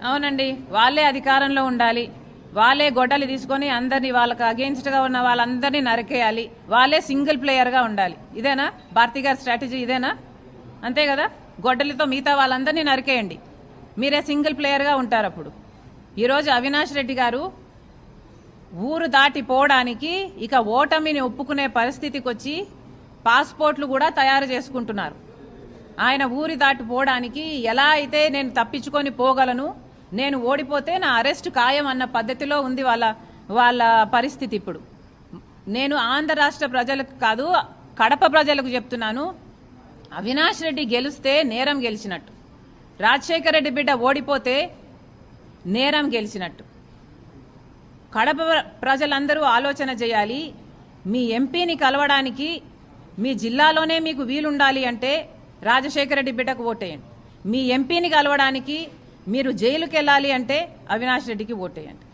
అవునండి, వాళ్ళే అధికారంలో ఉండాలి, వాళ్ళే గొడ్డలి తీసుకొని అందరినీ వాళ్ళకి అగెయిన్స్ట్ గా ఉన్న వాళ్ళందరినీ నరికేయాలి, వాళ్ళే సింగిల్ ప్లేయర్ గా ఉండాలి. ఇదేనా భారతి గారి స్ట్రాటజీ? ఇదేనా? అంతే కదా, గొడ్డలితో మిగతా వాళ్ళందరినీ నరికేయండి, మీరే సింగిల్ ప్లేయర్ గా ఉంటారు. అప్పుడు ఈరోజు అవినాష్ రెడ్డి గారు ఊరు దాటిపోవడానికి ఇక ఓటమిని ఒప్పుకునే పరిస్థితికి వచ్చి పాస్పోర్ట్లు కూడా తయారు చేసుకుంటున్నారు. ఆయన ఊరి దాటిపోవడానికి ఎలా అయితే నేను తప్పించుకొని పోగలను, నేను ఓడిపోతే నా అరెస్ట్ ఖాయం అన్న పద్ధతిలో ఉంది వాళ్ళ పరిస్థితి. ఇప్పుడు నేను ఆంధ్ర రాష్ట్ర ప్రజలకు కాదు, కడప ప్రజలకు చెప్తున్నాను, అవినాష్ రెడ్డి గెలిస్తే నేరం గెలిచినట్టు, రాజశేఖర రెడ్డి బిడ్డ ఓడిపోతే నేరం గెలిచినట్టు. కడప ప్రజలందరూ ఆలోచన చేయాలి. మీ ఎంపీని కలవడానికి మీ జిల్లాలోనే మీకు వీలుండాలి అంటే రాజశేఖర రెడ్డి బిడ్డకు ఓటేయండి. మీ ఎంపీని కలవడానికి మీరు జైలుకి వెళ్ళాలి అంటే అవినాష్ రెడ్డికి ఓటేయండి.